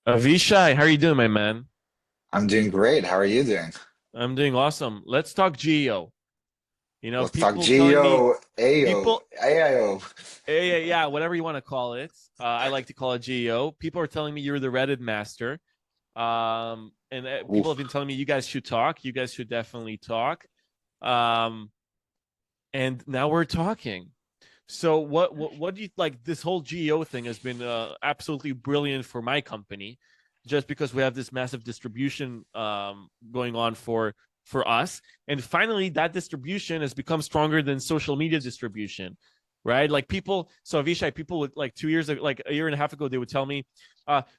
Avishai, how are you doing, my man? I'm doing great. How are you doing? I'm doing awesome. Let's talk GEO. Let's talk People telling me, GEO, AO, people, AIO. yeah, whatever you want to call it. I like to call it GEO. People are telling me you're the Reddit master. And people have Oof. been telling me you guys should talk. You guys should definitely talk. Um, and now we're talking. So what do you like? This whole GEO thing has been absolutely brilliant for my company, just because we have this massive distribution going on for us, and finally that distribution has become stronger than social media distribution, right? Like people, so Avishai, people would like 2 years, like a year and a half ago, they would tell me,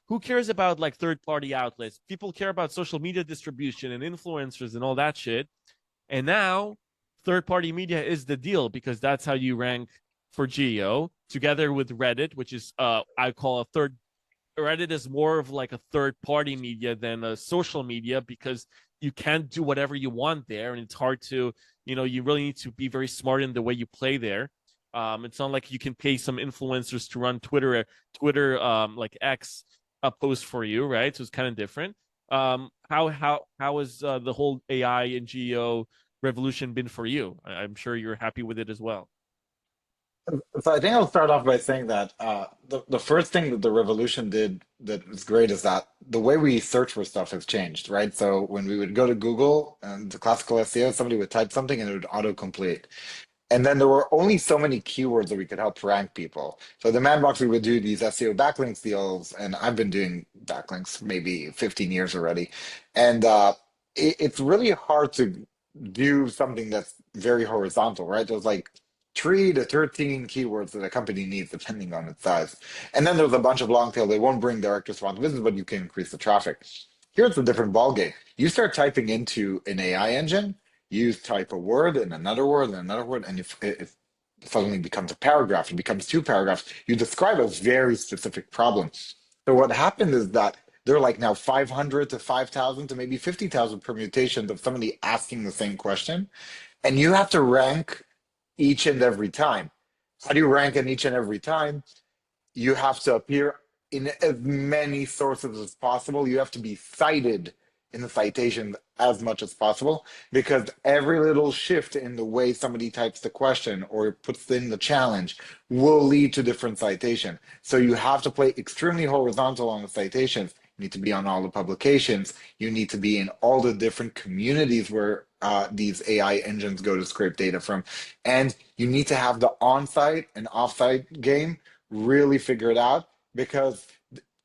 who cares about like third party outlets? People care about social media distribution and influencers and all that shit. And now third party media is the deal because that's how you rank for Geo together with Reddit, which is I call a third. Reddit is more of like a third party media than a social media because you can't do whatever you want there, and it's hard to, you really need to be very smart in the way you play there. It's not like you can pay some influencers to run like X a post for you, right? So it's kind of different. How has the whole AI and Geo revolution been for you? I'm sure you're happy with it as well. So I think I'll start off by saying that the first thing that the revolution did that is great is that the way we search for stuff has changed, right? So when we would go to Google and the classical SEO, somebody would type something and it would autocomplete. And then there were only so many keywords that we could help rank people. So the man box, we would do these SEO backlinks deals, and I've been doing backlinks maybe 15 years already. And it's really hard to do something that's very horizontal, right? There's like 3 to 13 keywords that a company needs depending on its size. And then there's a bunch of long tail. They won't bring direct response business, but you can increase the traffic. Here's a different ballgame. You start typing into an AI engine, you type a word and another word and another word, and if it suddenly becomes a paragraph, it becomes 2 paragraphs. You describe a very specific problem. So what happened is that there are like now 500 to 5,000 to maybe 50,000 permutations of somebody asking the same question, and you have to rank each and every time. How do you rank in each and every time? You have to appear in as many sources as possible. You have to be cited in the citations as much as possible because every little shift in the way somebody types the question or puts in the challenge will lead to different citation. So you have to play extremely horizontal on the citations. You need to be on all the publications. You need to be in all the different communities where these AI engines go to scrape data from. And you need to have the on-site and off-site game really figure it out because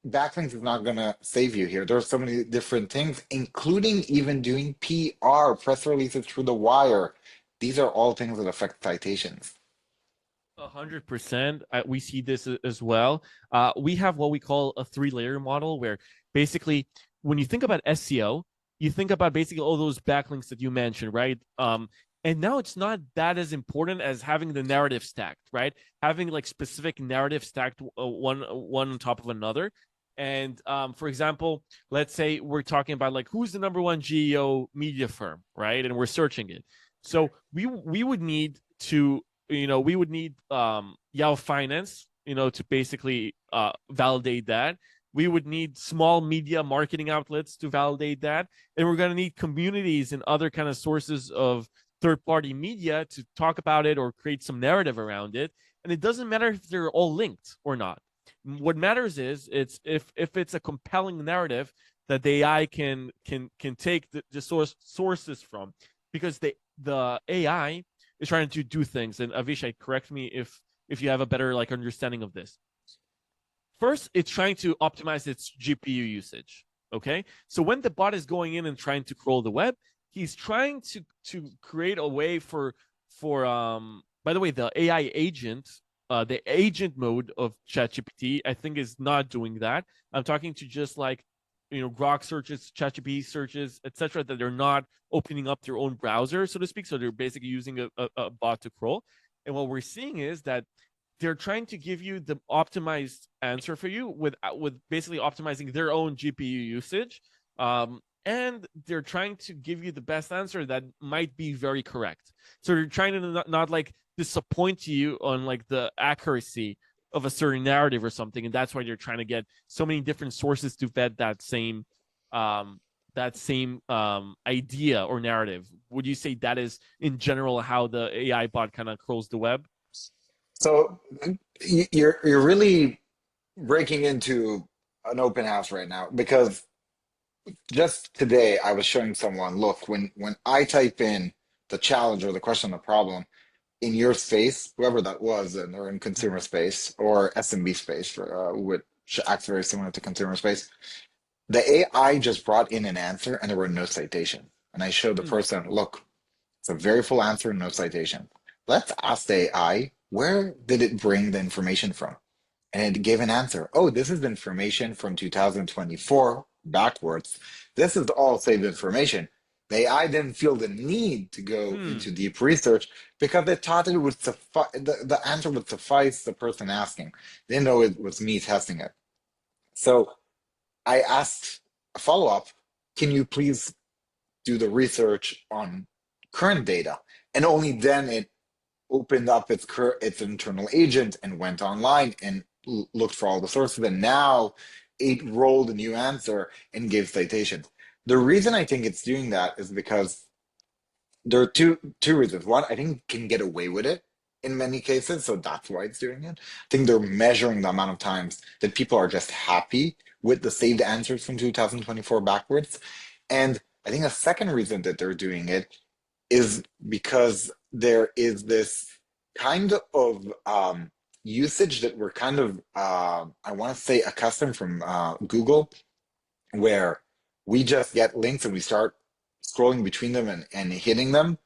backlinks is not going to save you here. There's so many different things, including even doing PR, press releases through the wire. These are all things that affect citations. 100%. We see this as well. We have what we call a three-layer model, where basically, when you think about SEO, you think about basically all those backlinks that you mentioned, right? And now it's not that as important as having the narrative stacked, right? Having like specific narrative stacked one on top of another. And for example, let's say we're talking about like who's the number one GEO media firm, right? And we're searching it. So we would need to, we would need Yahoo Finance, to basically validate that. We would need small media marketing outlets to validate that, and we're going to need communities and other kind of sources of third-party media to talk about it or create some narrative around it. And it doesn't matter if they're all linked or not. What matters is it's if it's a compelling narrative that the AI can take the sources from, because the AI is trying to do things. And Avishai, correct me if you have a better like understanding of this. First, it's trying to optimize its GPU usage. Okay, so when the bot is going in and trying to crawl the web, he's trying to create a way for by the way, the AI agent, the agent mode of ChatGPT, I think is not doing that. I'm talking to just like, Grok searches, ChatGPT searches, etc., that they're not opening up their own browser, so to speak. So they're basically using a bot to crawl. And what we're seeing is that they're trying to give you the optimized answer for you with basically optimizing their own GPU usage. And they're trying to give you the best answer that might be very correct. So they're trying to not like disappoint you on like the accuracy of a certain narrative or something, and that's why they're trying to get so many different sources to vet um, that same idea or narrative. Would you say that is in general how the AI bot kind of crawls the web? So you're really breaking into an open house right now because just today I was showing someone, look, when I type in the challenge or the question, the problem in your space, whoever that was, and or in consumer Mm-hmm. space or SMB space, which acts very similar to consumer space, the AI just brought in an answer and there were no citation. And I showed the person, look, it's a very full answer, no citation. Let's ask the AI, where did it bring the information from? And it gave an answer. Oh, this is information from 2024 backwards. This is all saved information. The AI didn't feel the need to go Hmm. into deep research because it thought it would suffice, the answer would suffice the person asking. They didn't know it was me testing it. So I asked a follow-up, can you please do the research on current data? And only then it opened up its internal agent and went online and looked for all the sources. And now it rolled a new answer and gave citations. The reason I think it's doing that is because there are two reasons. One, I think it can get away with it in many cases, so that's why it's doing it. I think they're measuring the amount of times that people are just happy with the saved answers from 2024 backwards. And I think a second reason that they're doing it is because there is this kind of usage that we're kind of, I want to say, accustomed from Google, where we just get links and we start scrolling between them and hitting them.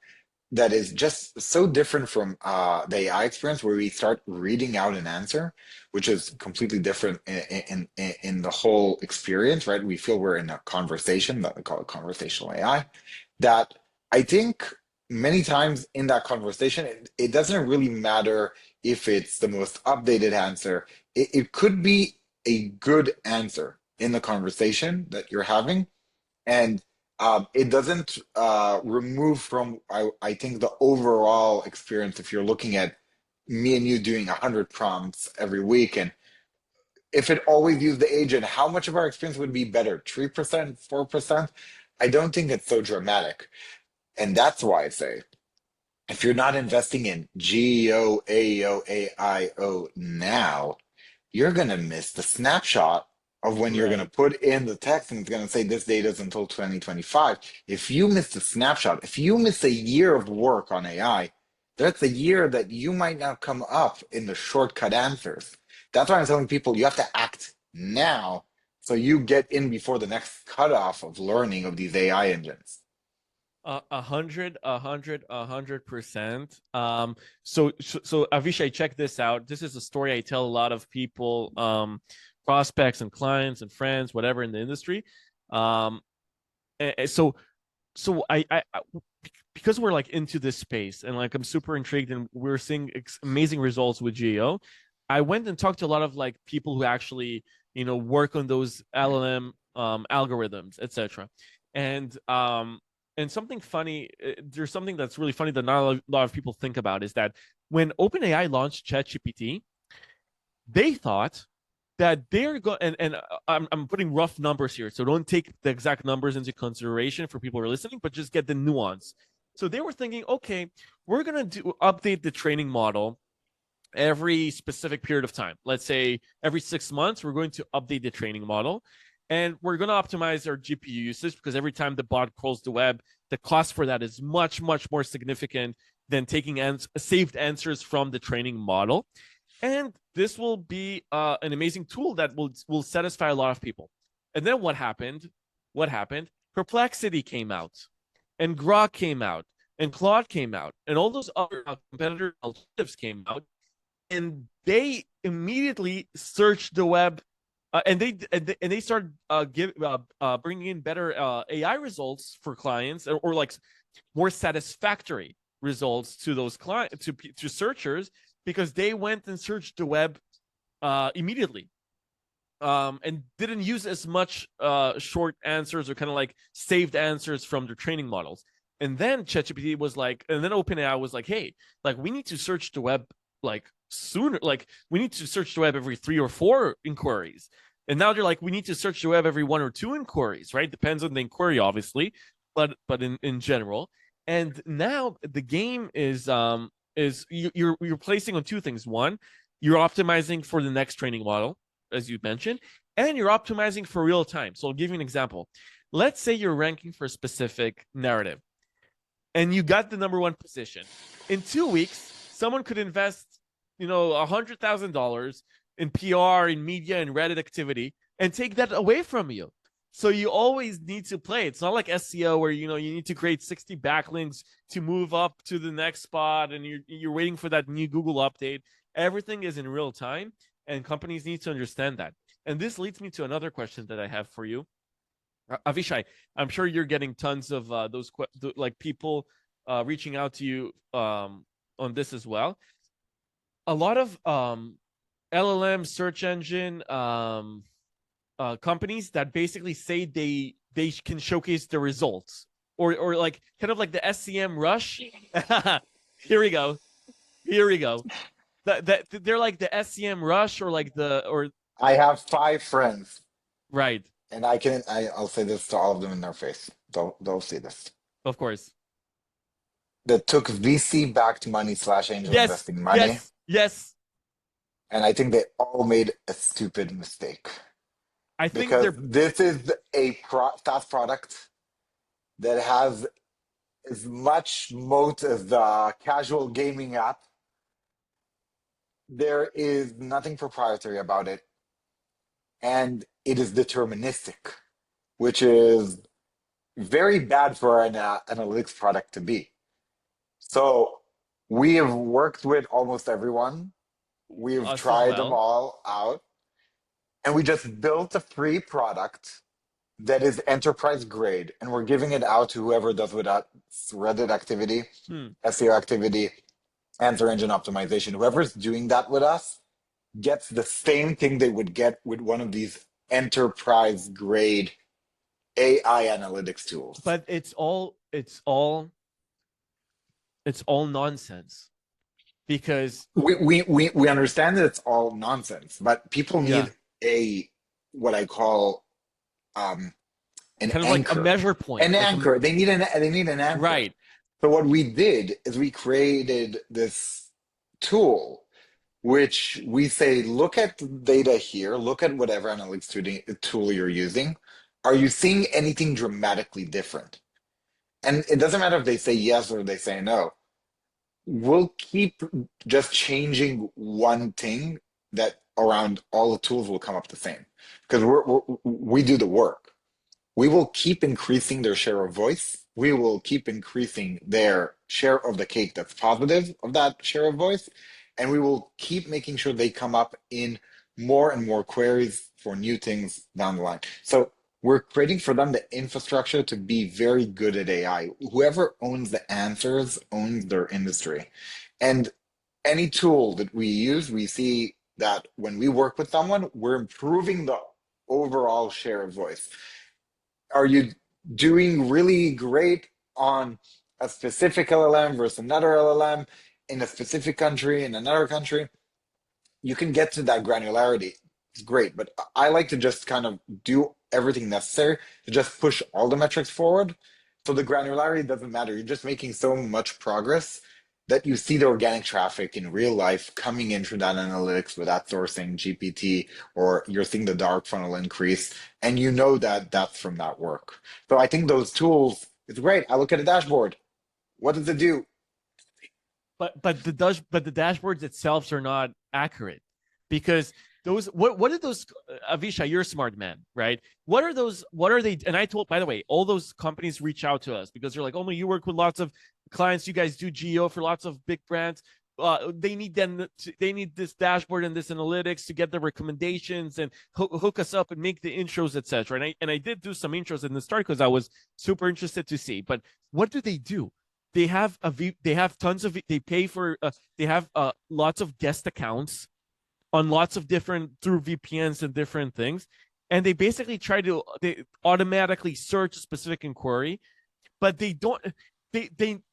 That is just so different from the AI experience, where we start reading out an answer, which is completely different in the whole experience, right? We feel we're in a conversation that we call it conversational AI that I think many times in that conversation, it doesn't really matter if it's the most updated answer. It could be a good answer in the conversation that you're having. And it doesn't remove from, I think, the overall experience if you're looking at me and you doing 100 prompts every week. And if it always used the agent, how much of our experience would be better? 3%, 4%? I don't think it's so dramatic. And that's why I say, if you're not investing in GEO, AEO, AIO now, you're going to miss the snapshot of when you're going to Right. put in the text and it's going to say this data is until 2025. If you miss the snapshot, if you miss a year of work on AI, that's a year that you might not come up in the shortcut answers. That's why I'm telling people you have to act now so you get in before the next cutoff of learning of these AI engines. 100%. So Avishai, check this out. This is a story I tell a lot of people, prospects and clients and friends, whatever in the industry. Um, so because we're like into this space and like I'm super intrigued and we're seeing amazing results with GEO. I went and talked to a lot of like people who actually work on those LLM algorithms, etc. And something funny, there's something that's really funny that not a lot of people think about is that when OpenAI launched ChatGPT, they thought that they're going and I'm putting rough numbers here, so don't take the exact numbers into consideration for people who are listening, but just get the nuance. So they were thinking, okay, we're gonna update the training model every specific period of time. Let's say every 6 months, we're going to update the training model, and we're going to optimize our GPU usage because every time the bot crawls the web, the cost for that is much more significant than taking saved answers from the training model. And this will be an amazing tool that will satisfy a lot of people. And then what happened? What happened? Perplexity came out, and Grok came out, and Claude came out, and all those other competitor alternatives came out, and they immediately searched the web, and they started bringing in better AI results for clients, or like more satisfactory results to those clients, to searchers, because they went and searched the web immediately, and didn't use as much short answers or kind of like saved answers from their training models. And then ChatGPT was like, and then OpenAI was like, hey, like we need to search the web like sooner. Like we need to search the web every 3 or 4 inquiries. And now they're like, we need to search the web every 1 or 2 inquiries, right? Depends on the inquiry, obviously, but in general. And now the game is you're placing on 2 things. One, you're optimizing for the next training model, as you mentioned, and you're optimizing for real time. So I'll give you an example. Let's say you're ranking for a specific narrative and you got the number 1 position. In 2 weeks, someone could invest, $100,000 in PR, in media, and Reddit activity, and take that away from you. So you always need to play. It's not like SEO where you need to create 60 backlinks to move up to the next spot, and you're waiting for that new Google update. Everything is in real time, and companies need to understand that. And this leads me to another question that I have for you. Avishai, I'm sure you're getting tons of those like people reaching out to you on this as well. A lot of LLM search engine companies that basically say they can showcase the results, or like kind of like the SCM rush. Here we go. That they're like the SCM rush, or like I have 5 friends, right. and I'll say this to all of them in their face. They'll see this. Of course. That took VC backed money / angel Yes. investing money, Yes. and I think they all made a stupid mistake I think because they're this is a SaaS product that has as much moat as the casual gaming app. There is nothing proprietary about it, and it is deterministic, which is very bad for an analytics product to be. So we have worked with almost everyone. We've us as tried them well. all out, and we just built a free product that is enterprise grade, and we're giving it out to whoever does with that Reddit activity, Hmm. SEO activity, answer engine optimization. Whoever's doing that with us gets the same thing they would get with one of these enterprise grade AI analytics tools. But it's all nonsense, because We understand that it's all nonsense, but people yeah, need a what I call um an kind of like a anchor. measure point, An like anchor. They need an anchor. right. So what we did is we created this tool which we say, look at the data here, look at whatever analytics tool you're using. Are you seeing anything dramatically different? And it doesn't matter if they say yes or they say no. We'll keep just changing one thing that around all the tools will come up the same because we do the work. We will keep increasing their share of voice. We will keep increasing their share of the cake that's positive of that share of voice. And we will keep making sure they come up in more and more queries for new things down the line. So we're creating for them the infrastructure to be very good at AI. Whoever owns the answers owns their industry. And any tool that we use, we see that when we work with someone, we're improving the overall share of voice. Are you doing really great on a specific LLM versus another LLM in a specific country, in another country? You can get to that granularity. It's great, but I like to just kind of do everything necessary to just push all the metrics forward. So the granularity doesn't matter. You're just making so much progress that you see the organic traffic in real life coming in through that analytics with that sourcing GPT, or you're seeing the dark funnel increase, and you know that that's from that work. So I think those tools, it's great. I look at a dashboard. What does it do? But the dashboards itself are not accurate, because those what are those, Avishai, you're a smart man, right? What are those, what are they? And I told, by the way, all those companies reach out to us because they're like, oh, you work with lots of clients, you guys do GEO for lots of big brands. They need this dashboard and this analytics to get the recommendations and hook us up and make the intros, etc. And I did do some intros in the start because I was super interested to see. But what do? They have tons of, they pay for, they have lots of guest accounts on lots of different, through VPNs and different things, and they basically they automatically search a specific inquiry, but they don't. they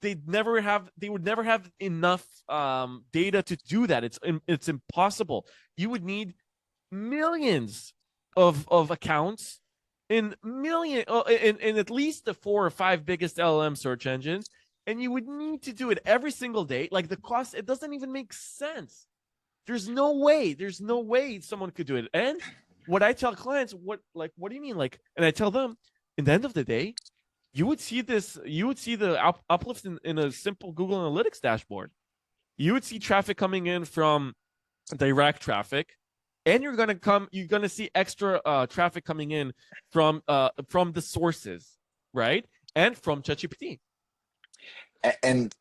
would never have enough data to do that. It's impossible. You would need millions of accounts in at least the four or five biggest LLM search engines, and you would need to do it every single day. Like the cost, it doesn't even make sense. There's no way someone could do it. And what I tell clients, what do you mean? Like, and I tell them, in the end of the day, you would see the uplift in a simple Google Analytics dashboard. You would see traffic coming in from direct traffic, and you're gonna see extra traffic coming in from the sources, right? And from ChatGPT. And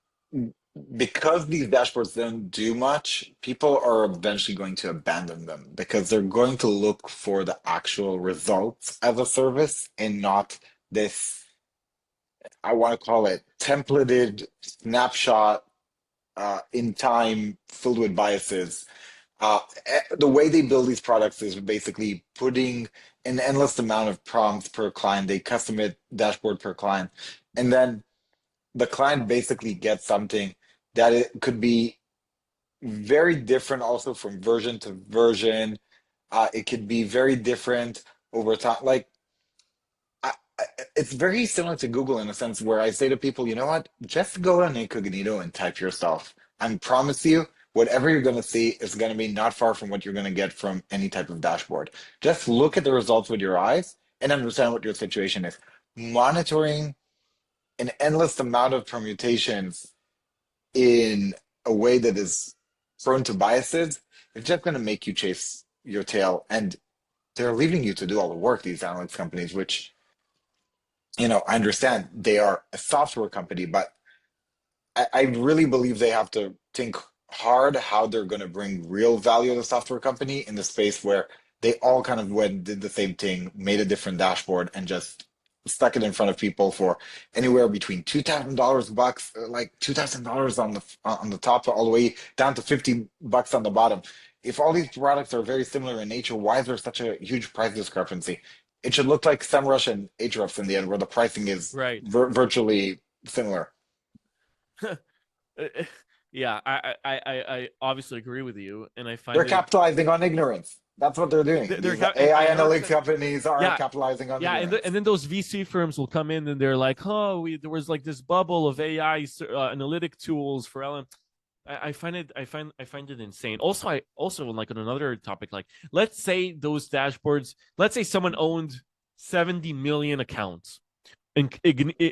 because these dashboards don't do much, people are eventually going to abandon them because they're going to look for the actual results as a service and not this, I want to call it templated snapshot in time filled with biases. The way they build these products is basically putting an endless amount of prompts per client. They custom it dashboard per client. And then the client basically gets something that it could be very different also from version to version. It could be very different over time. Like I, it's very similar to Google in a sense where I say to people, you know what? Just go on incognito and type your stuff. I promise you, whatever you're going to see is going to be not far from what you're going to get from any type of dashboard. Just look at the results with your eyes and understand what your situation is. Monitoring an endless amount of permutations in a way that is prone to biases is just going to make you chase your tail. And they're leaving you to do all the work, these analytics companies, which, I understand they are a software company, but I really believe they have to think hard how they're going to bring real value to the software company in the space where they all kind of went, did the same thing, made a different dashboard, and just stuck it in front of people for anywhere between $2,000 bucks, like $2,000 on the top, all the way down to $50 on the bottom. If all these products are very similar in nature, why is there such a huge price discrepancy? It should look like SEMrush and Ahrefs in the end, where the pricing is Right. virtually similar. Yeah, I obviously agree with you, and I They're find it capitalizing on ignorance. That's what they're doing. they're These AI I analytics 100%. companies are Yeah, capitalizing on yeah, ignorance. and then those VC firms will come in and they're like, oh, there was like this bubble of AI analytic tools for LM. I find it insane. Also, I also like on another topic, like let's say those dashboards, let's say someone owned 70 million accounts and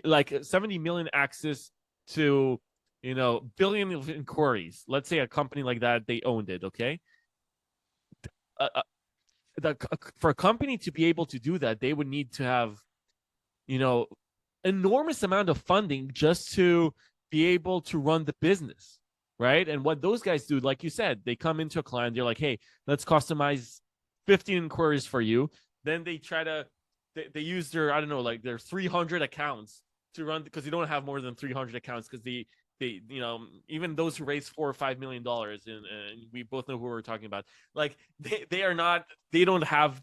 like 70 million access to billion of inquiries. Let's say a company like that, they owned it. Okay, uh, uh, for a company to be able to do that, they would need to have you know enormous amount of funding just to be able to run the business, right? And what those guys do, like you said, they come into a client, they're like, hey, let's customize 15 inquiries for you. Then they try to they use their, I don't know, like their 300 accounts to run, because they don't have more than 300 accounts, because they even those who raise $4 or $5 million, and we both know who we're talking about, like they are not, they don't have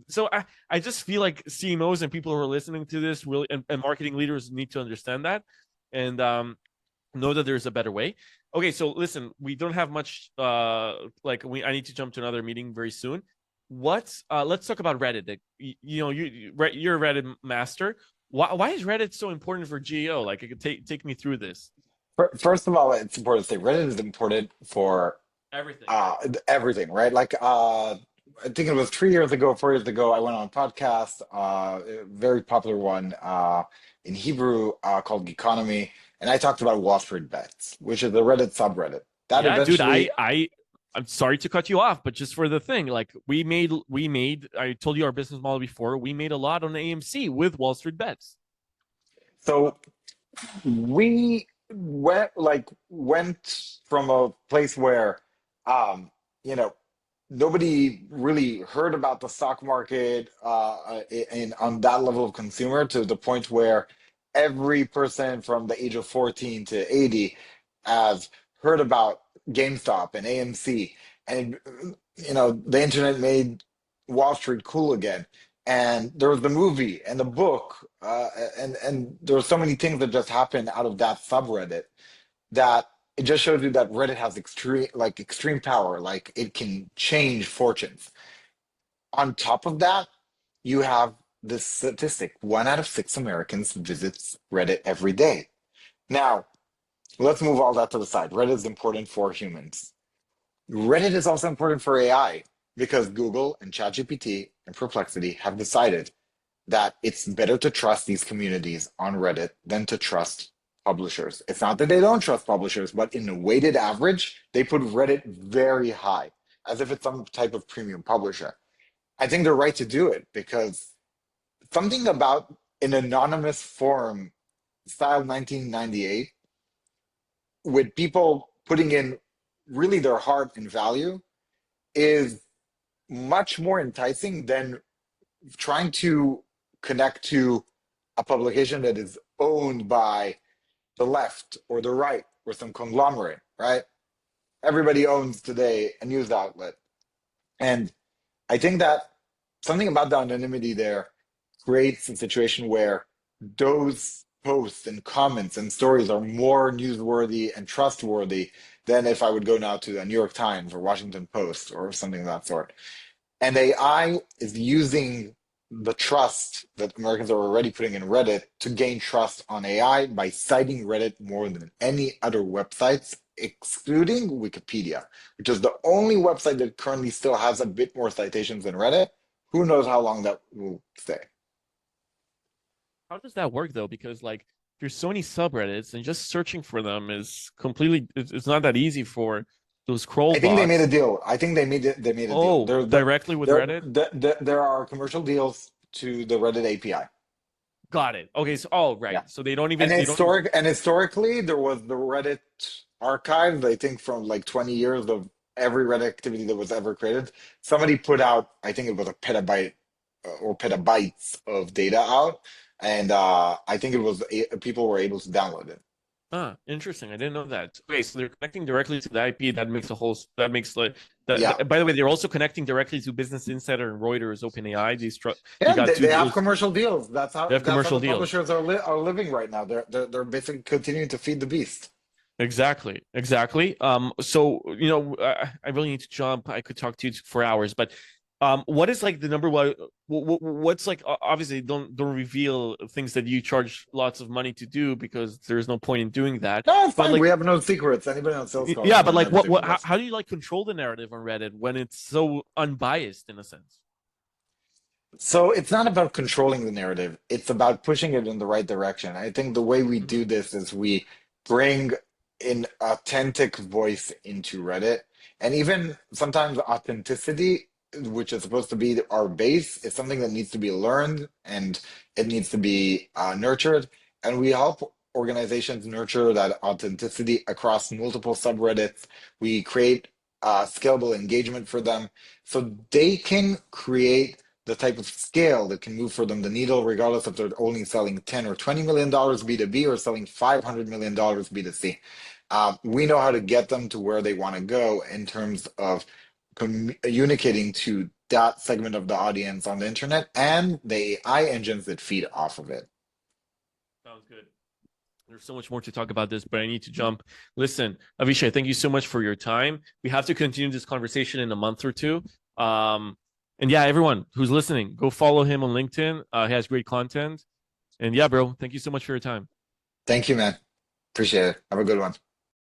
so I just feel like CMOs and people who are listening to this really, and marketing leaders need to understand that, and know that there's a better way. Okay, so listen, we don't have much like I need to jump to another meeting very soon. Let's talk about Reddit. Like, you're a Reddit master. Why is Reddit so important for GEO? Like, it could take me through this. First of all, it's important to say Reddit is important for Everything. everything, right? Like I think it was 3 years ago, 4 years ago, I went on a podcast, a very popular one in Hebrew called Geekonomy, and I talked about Wall Street bets, which is the Reddit subreddit. That Yeah, dude, eventually I'm sorry to cut you off, but just for the thing, like we made I told you our business model before, we made a lot on AMC with Wall Street Bets. so we went from a place where um you know nobody really heard about the stock market in on that level of consumer to the point where every person from the age of 14 to 80 has heard about GameStop and AMC, and the internet made Wall Street cool again. and there was the movie and the book, and there were so many things that just happened out of that subreddit that it just shows you that Reddit has extreme power, like it can change fortunes. On top of that, you have this statistic: 1 out of 6 Americans visits Reddit every day. Now, let's move all that to the side. Reddit is important for humans. Reddit is also important for AI because Google and ChatGPT and Perplexity have decided that it's better to trust these communities on Reddit than to trust publishers. It's not that they don't trust publishers, but in a weighted average, they put Reddit very high, as if it's some type of premium publisher. I think they're right to do it because something about an anonymous forum style 1998 with people putting in really their heart and value is much more enticing than trying to connect to a publication that is owned by the left or the right or some conglomerate, right? Everybody owns today a news outlet. And I think that something about the anonymity there creates a situation where those posts and comments and stories are more newsworthy and trustworthy than if I would go now to the New York Times or Washington Post or something of that sort. And AI is using the trust that Americans are already putting in Reddit to gain trust on AI by citing Reddit more than any other websites, excluding Wikipedia, which is the only website that currently still has a bit more citations than Reddit. Who knows how long that will stay? How does that work though? Because like there's so many subreddits, and just searching for them is completely it's not that easy for those crawl I think they made a bots. deal. I think they made a deal. Oh, directly with Reddit? There are commercial deals to the Reddit API. Got it. Okay, so oh Yeah. right. So they don't even And historically there was the Reddit archive, I think from like 20 years of every Reddit activity that was ever created. Somebody put out, I think it was a petabyte or petabytes of data out, and I think it was people were able to download it. Interesting. I didn't know that. Okay, so they're connecting directly to the IP. That makes a whole. That makes like. Yeah. By the way, they're also connecting directly to Business Insider and Reuters, OpenAI. You Yeah, got two they have deals. commercial deals. They have That's how commercial the deals. publishers are living right now. They're basically continuing to feed the beast. Exactly. Exactly. So I really need to jump. I could talk to you for hours, but what is like the number one? What's like? Obviously, don't reveal things that you charge lots of money to do because there's no point in doing that. No, it's But fine. We like, have no secrets. Anybody on sales call yeah, can but learn like, everything what? with How, us. how do you like control the narrative on Reddit when it's so unbiased in a sense? So it's not about controlling the narrative. It's about pushing it in the right direction. I think the way we Mhm. do this is we bring an authentic voice into Reddit. And even sometimes authenticity, which is supposed to be our base, is something that needs to be learned and it needs to be nurtured. And we help organizations nurture that authenticity across multiple subreddits. We create scalable engagement for them so they can create the type of scale that can move for them the needle, regardless if they're only selling 10 or $20 million B2B or selling $500 million B2C. We know how to get them to where they want to go in terms of communicating to that segment of the audience on the internet and the AI engines that feed off of it. Sounds good. There's so much more to talk about this, but I need to jump. Listen, Avishai, thank you so much for your time. We have to continue this conversation in a month or two. And yeah, everyone who's listening, go follow him on LinkedIn. He has great content. And yeah, bro, thank you so much for your time. Thank you, man. Appreciate it. Have a good one.